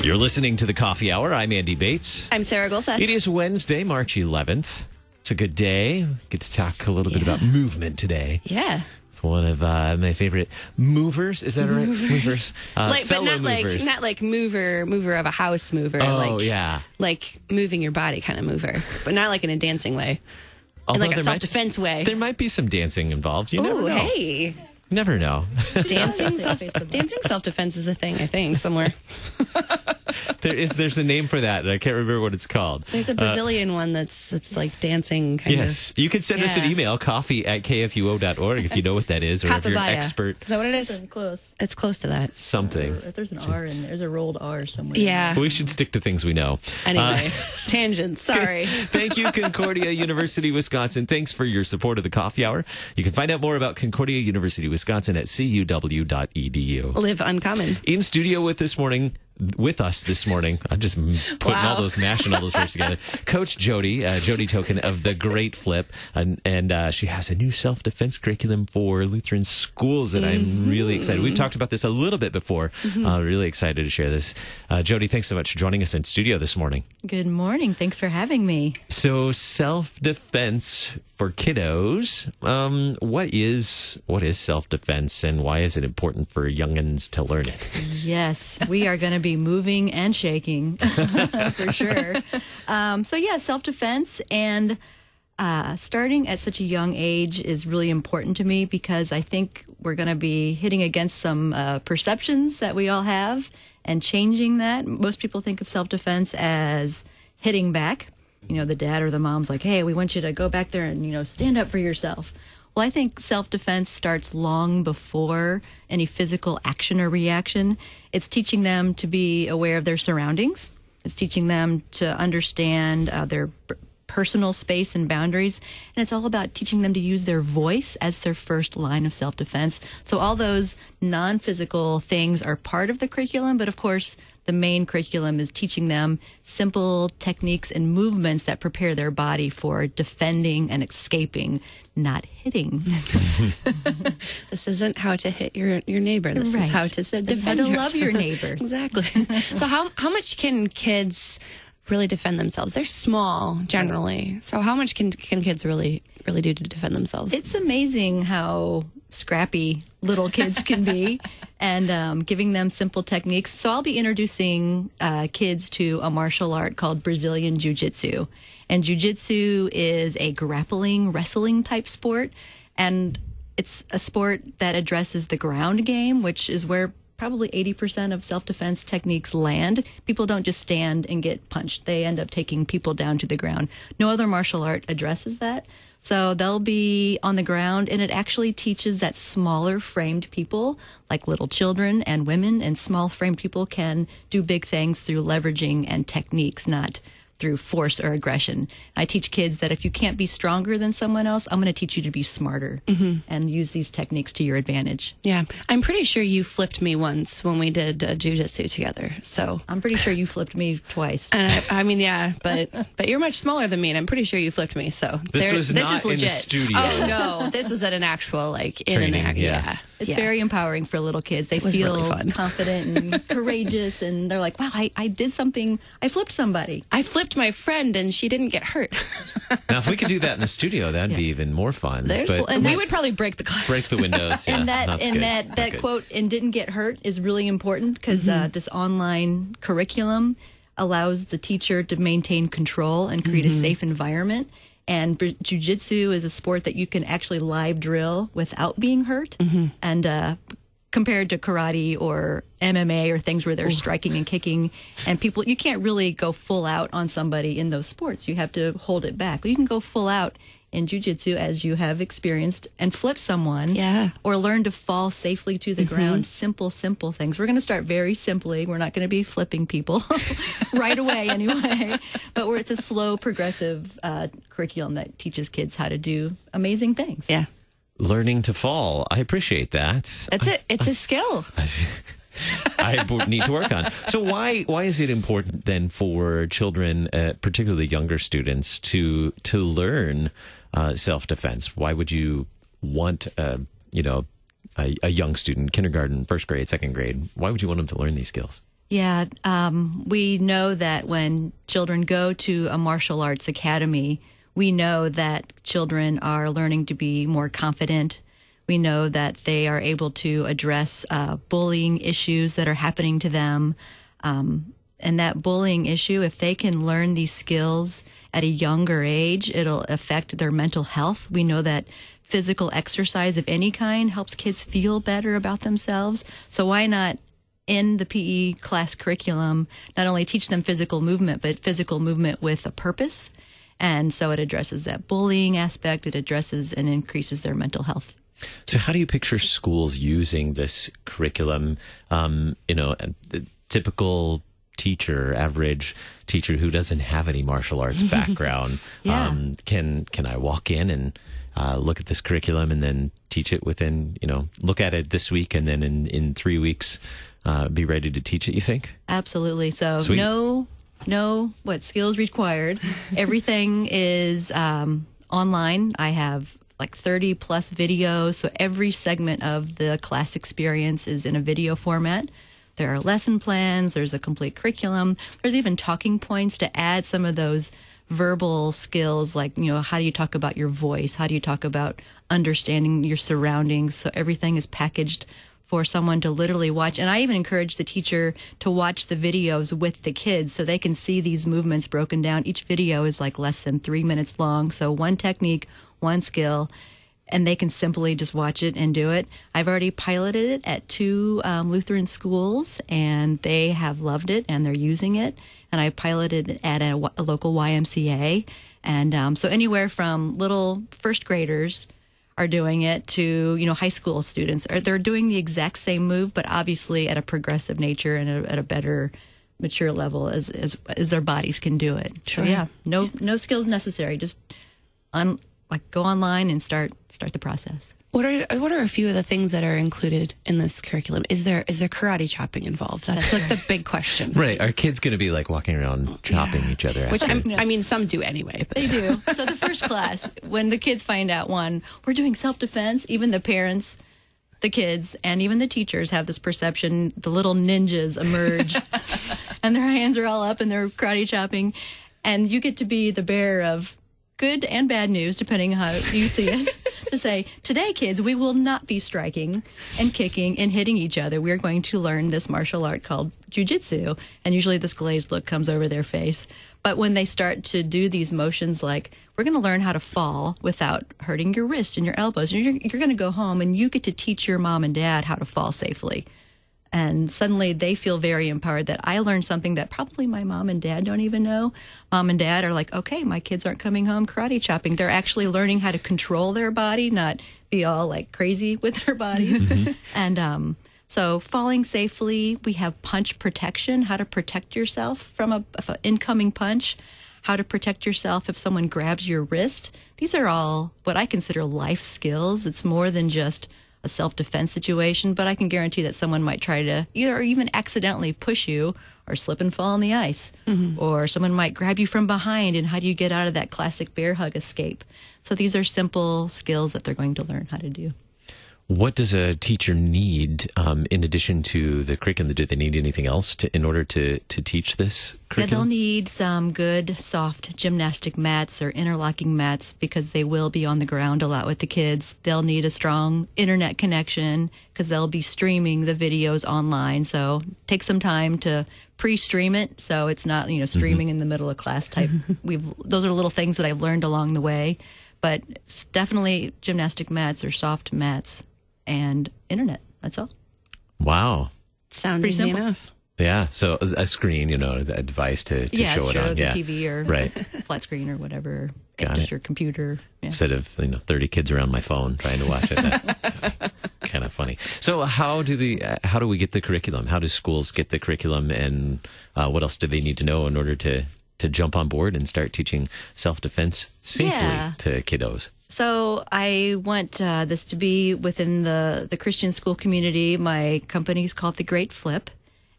You're listening to the Coffee Hour. I'm Andy Bates. I'm Sarah Golseth. It is Wednesday, March 11th. It's a good day. Get to talk a little bit about movement today. Yeah. It's one of my favorite movers. Is that right? Movers. But fellow movers. not like mover of a house mover. Oh, yeah. Like moving your body kind of mover, but not like in a dancing way. Although In like a self-defense way. There might be some dancing involved. You never know. Hey. Never know. Dancing self-defense is a thing, I think, somewhere. There's a name for that, and I can't remember what it's called. There's a Brazilian one that's like dancing kind of. Yes. You can send us an email, coffee@kfuo.org, if you know what that is, or if you're an expert. Is that what it is? It's close. It's close to that. Something. If there's an R in there, there's a rolled R somewhere. Yeah. We should stick to things we know. Anyway, tangent. Sorry. Thank you, Concordia University, Wisconsin. Thanks for your support of the Coffee Hour. You can find out more about Concordia University, Wisconsin at cuw.edu. Live uncommon. In studio with us this morning. I'm just putting all those, mashing all those words together. Coach Jody, Jody Token of the Great Flip, and she has a new self-defense curriculum for Lutheran schools, and I'm really excited. We've talked about this a little bit before. Really excited to share this. Jody, thanks so much for joining us in studio this morning. Good morning. Thanks for having me. So, self-defense for kiddos. What is self-defense, and why is it important for youngins to learn it? Yes, we are going to be moving and shaking for sure. Self-defense and starting at such a young age is really important to me because I think we're going to be hitting against some perceptions that we all have and changing that. Most people think of self-defense as hitting back. You know, the dad or the mom's like, hey, we want you to go back there and, stand up for yourself. Well, I think self-defense starts long before any physical action or reaction. It's teaching them to be aware of their surroundings. It's teaching them to understand their personal space and boundaries. And it's all about teaching them to use their voice as their first line of self-defense. So all those non-physical things are part of the curriculum, but of course, the main curriculum is teaching them simple techniques and movements that prepare their body for defending and escaping, not hitting. This isn't how to hit your neighbor. This is how to defend yourself. Love your neighbor. Exactly. So how much can kids really defend themselves? They're small generally. So how much can kids really do to defend themselves? It's amazing how scrappy little kids can be and giving them simple techniques. So I'll be introducing kids to a martial art called Brazilian Jiu-Jitsu. And Jiu-Jitsu is a grappling, wrestling type sport. And it's a sport that addresses the ground game, which is where probably 80% of self-defense techniques land. People don't just stand and get punched. They end up taking people down to the ground. No other martial art addresses that. So they'll be on the ground, and it actually teaches that smaller framed people, like little children and women, and small framed people can do big things through leveraging and techniques, not through force or aggression. I teach kids that if you can't be stronger than someone else, I'm going to teach you to be smarter and use these techniques to your advantage. Yeah. I'm pretty sure you flipped me once when we did jiu-jitsu together. So I'm pretty sure you flipped me twice. And I mean, yeah, but you're much smaller than me, and I'm pretty sure you flipped me. So this is legit. in the studio. Oh no, this was at an actual training. Yeah. It's very empowering for little kids. They feel really fun. confident and courageous, and they're like, wow, I did something. I flipped somebody. I flipped my friend, and she didn't get hurt. Now, if we could do that in the studio, that'd be even more fun. And we would probably break the glass. Break the windows. Yeah, and that quote, and didn't get hurt, is really important because this online curriculum allows the teacher to maintain control and create a safe environment. And jiu-jitsu is a sport that you can actually live drill without being hurt. And compared to karate or MMA or things where they're striking and kicking, and you can't really go full out on somebody in those sports. You have to hold it back. But you can go full out in jiu-jitsu, as you have experienced, and flip someone, or learn to fall safely to the ground. Simple things. We're going to start very simply. We're not going to be flipping people right away anyway, but it's a slow, progressive curriculum that teaches kids how to do amazing things. Yeah. Learning to fall. I appreciate that. That's it. It's a skill. I need to work on. So why is it important then for children, particularly younger students, to learn self-defense? Why would you want a young student, kindergarten, first grade, second grade? Why would you want them to learn these skills? Yeah, we know that when children go to a martial arts academy, we know that children are learning to be more confident. We know that they are able to address bullying issues that are happening to them. And that bullying issue, if they can learn these skills at a younger age, it'll affect their mental health. We know that physical exercise of any kind helps kids feel better about themselves. So why not, in the PE class curriculum, not only teach them physical movement, but physical movement with a purpose? And so it addresses that bullying aspect. It addresses and increases their mental health. So how do you picture schools using this curriculum? A typical teacher, average teacher who doesn't have any martial arts background, Yeah. Can I walk in and look at this curriculum and then teach it within, look at it this week and then in 3 weeks be ready to teach it, you think? Absolutely. So Sweet. no skills required. Everything is online. I have like 30 plus videos. So every segment of the class experience is in a video format. There are lesson plans. There's a complete curriculum. There's even talking points to add some of those verbal skills, like, how do you talk about your voice? How do you talk about understanding your surroundings? So everything is packaged for someone to literally watch. And I even encourage the teacher to watch the videos with the kids so they can see these movements broken down. Each video is like less than 3 minutes long. So one technique, one skill, and they can simply just watch it and do it. I've already piloted it at 2 Lutheran schools, and they have loved it, and they're using it. And I piloted it at a local YMCA. And so anywhere from little first graders are doing it to, high school students. They're doing the exact same move, but obviously at a progressive nature and at a better mature level as their bodies can do it. Sure. So yeah, no skills necessary. Just go online and start the process. What are a few of the things that are included in this curriculum? Is there karate chopping involved? That's like the big question. Right. Are kids going to be like walking around chopping each other? Which some do anyway. But. They do. So the first class, when the kids find out, we're doing self-defense, even the parents, the kids, and even the teachers have this perception, the little ninjas emerge and their hands are all up and they're karate chopping. And you get to be the bearer of good and bad news, depending on how you see it, to say, today, kids, we will not be striking and kicking and hitting each other. We are going to learn this martial art called jujitsu. And usually this glazed look comes over their face. But when they start to do these motions like, we're going to learn how to fall without hurting your wrist and your elbows. You're going to go home and you get to teach your mom and dad how to fall safely. And suddenly they feel very empowered that I learned something that probably my mom and dad don't even know. Mom and dad are like, okay, my kids aren't coming home karate chopping. They're actually learning how to control their body, not be all like crazy with their bodies. And so falling safely, we have punch protection, how to protect yourself from an incoming punch, how to protect yourself if someone grabs your wrist. These are all what I consider life skills. It's more than just a self-defense situation, but I can guarantee that someone might try to either or even accidentally push you or slip and fall on the ice. Or someone might grab you from behind, and how do you get out of that classic bear hug escape? So these are simple skills that they're going to learn how to do. What does a teacher need in addition to the curriculum? Do they need anything else in order to teach this curriculum? Yeah, they'll need some good, soft gymnastic mats or interlocking mats because they will be on the ground a lot with the kids. They'll need a strong internet connection because they'll be streaming the videos online. So take some time to pre-stream it so it's not, streaming in the middle of class type. Those are little things that I've learned along the way. But it's definitely gymnastic mats or soft mats and internet. That's all. Wow. Sounds Pretty easy simple. enough. Yeah. So a screen, a device to show it on. The TV or right. flat screen or whatever. Got just it. your computer. Yeah. Instead of 30 kids around my phone trying to watch it. Kind of funny. So how do we get the curriculum? How do schools get the curriculum, and what else do they need to know in order to jump on board and start teaching self-defense safely to kiddos? So I want this to be within the Christian school community. My company is called The Great Flip,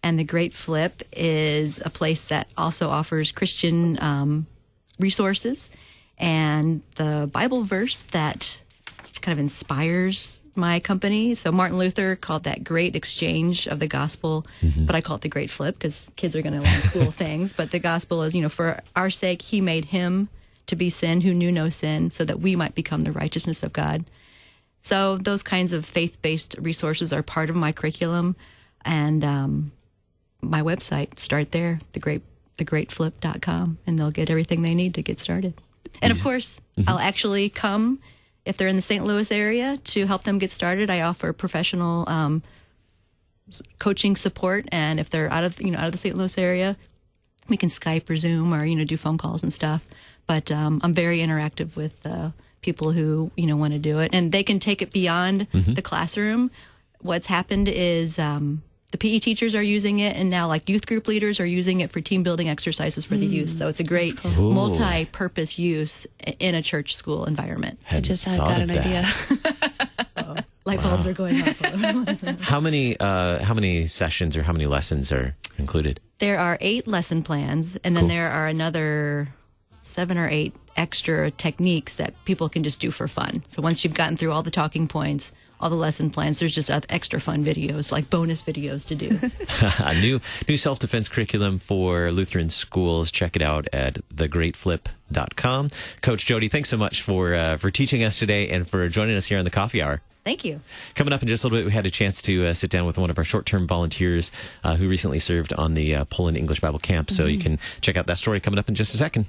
and The Great Flip is a place that also offers Christian resources. And the Bible verse that kind of inspires my company. So Martin Luther called that great exchange of the gospel, but I call it the great flip because kids are going to learn cool things. But the gospel is, for our sake, he made him to be sin who knew no sin so that we might become the righteousness of God. So those kinds of faith-based resources are part of my curriculum. And my website, start there, thegreatflip.com, and they'll get everything they need to get started. And of course, I'll actually come if they're in the St. Louis area to help them get started. I offer professional coaching support, and if they're out of the St. Louis area, we can Skype or Zoom or do phone calls and stuff. But I'm very interactive with people who want to do it, and they can take it beyond the classroom. What's happened is the PE teachers are using it, and now youth group leaders are using it for team building exercises for the youth. So it's a great multi-purpose use in a church school environment. I just got an idea. Light bulbs are going off. How many sessions or how many lessons are included? There are 8 lesson plans, and then there are another 7 or 8 extra techniques that people can just do for fun. So once you've gotten through all the talking points, all the lesson plans, there's just extra fun videos, like bonus videos to do. A new self-defense curriculum for Lutheran schools. Check it out at thegreatflip.com. Coach Jody, thanks so much for teaching us today and for joining us here on the Coffee Hour. Thank you. Coming up in just a little bit, we had a chance to sit down with one of our short-term volunteers who recently served on the Poland English Bible Camp. So you can check out that story coming up in just a second.